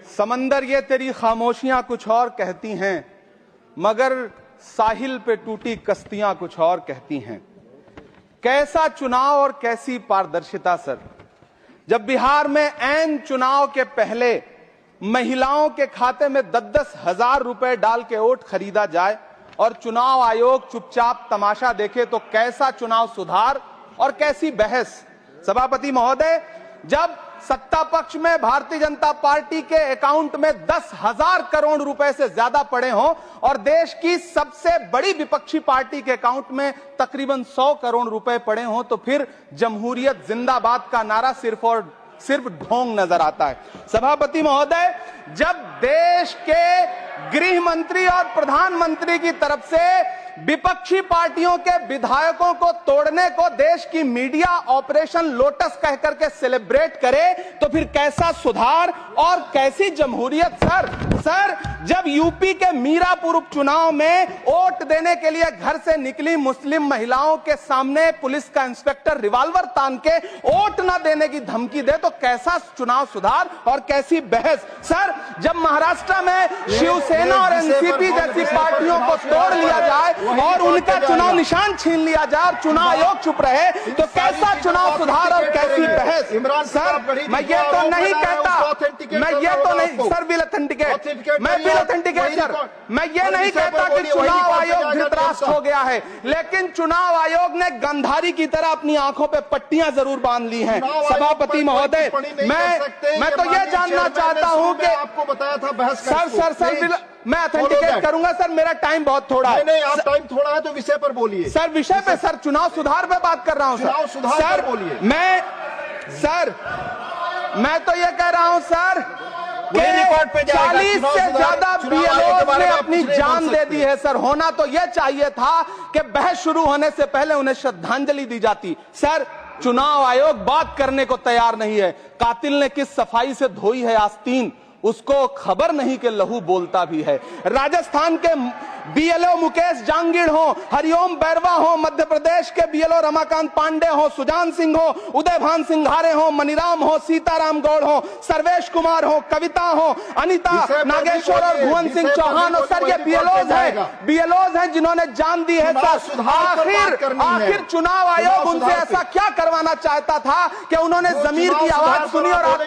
समंदर ये तेरी खामोशियां कुछ और कहती हैं, मगर साहिल पे टूटी कश्तियां कुछ और कहती हैं। कैसा चुनाव और कैसी पारदर्शिता सर, जब बिहार में ऐन चुनाव के पहले महिलाओं के खाते में 10-10 हजार रुपए डाल के वोट खरीदा जाए और चुनाव आयोग चुपचाप तमाशा देखे, तो कैसा चुनाव सुधार और कैसी बहस। सभापति महोदय, जब सत्ता पक्ष में भारतीय जनता पार्टी के अकाउंट में 10,000 करोड़ रुपए से ज्यादा पड़े हों और देश की सबसे बड़ी विपक्षी पार्टी के अकाउंट में तकरीबन 100 करोड़ रुपए पड़े हों, तो फिर जमहूरियत जिंदाबाद का नारा सिर्फ और सिर्फ ढोंग नजर आता है। सभापति महोदय, जब देश के गृह मंत्री और प्रधानमंत्री की तरफ से विपक्षी पार्टियों के विधायकों को तोड़ने को देश की मीडिया ऑपरेशन लोटस कह करके सेलिब्रेट करे, तो फिर कैसा सुधार और कैसी जमहूरियत सर। जब यूपी के मीरापुर उपचुनाव में वोट देने के लिए घर से निकली मुस्लिम महिलाओं के सामने पुलिस का इंस्पेक्टर रिवॉल्वर तान के वोट न देने की धमकी दे, तो कैसा चुनाव सुधार और कैसी बहस। सर, जब महाराष्ट्र में शिवसेना और एनसीपी जैसी पार्टियों को तोड़ लिया जाए और उनका चुनाव निशान छीन लिया जाए और चुनाव आयोग चुप रहे, तो कैसा चुनाव सुधार और कैसी बहस। सर, मैं ये तो नहीं कहता, सर विल ऑथेंटिकेट, मैं विल ऑथेंटिकेट सर, मैं ये नहीं कहता कि चुनाव आयोग धृतराष्ट्र हो गया है, लेकिन चुनाव आयोग ने गंधारी की तरह अपनी आंखों पे पट्टियां जरूर बांध ली हैं। सभापति महोदय, मैं तो ये जानना चाहता हूं कि आपको बताया था बहस सर मैं ऑथेंटिकेट करूंगा सर, मेरा टाइम बहुत थोड़ा है। नहीं, आप टाइम थोड़ा है तो विषय पर बोलिए सर। विषय पे सर, चुनाव सुधार पे बात कर रहा हूं चुनाव सुधार सर। बोलिए। मैं तो ये कह रहा हूं सर कि 40 से ज्यादा बीएलओ ने अपनी जान दे दी है सर। होना तो यह चाहिए था कि बहस शुरू होने से पहले उन्हें श्रद्धांजलि दी जाती। सर, चुनाव आयोग बात करने को तैयार नहीं है। कातिल ने किस सफाई से धोई है आस्तीन, उसको खबर नहीं कि लहू बोलता भी है। राजस्थान के बीएलओ मुकेश जांगीड़ हो, हरिओम बैरवा हो, मध्य प्रदेश के बीएलओ रमाकांत पांडे हो, सुजान सिंह हो, उदयभान सिंघारे हो, मनीराम हो, सीताराम गौड़ हो, सर्वेश कुमार हो, कविता हो, अनिता नागेश्वर और भुवन सिंह चौहान हो। सर, ये बीएलओज हैं जिन्होंने जान दी है सर। आखिर चुनाव आयोग उनसे ऐसा क्या करवाना चाहता था कि उन्होंने जमीर की आवाज सुनी और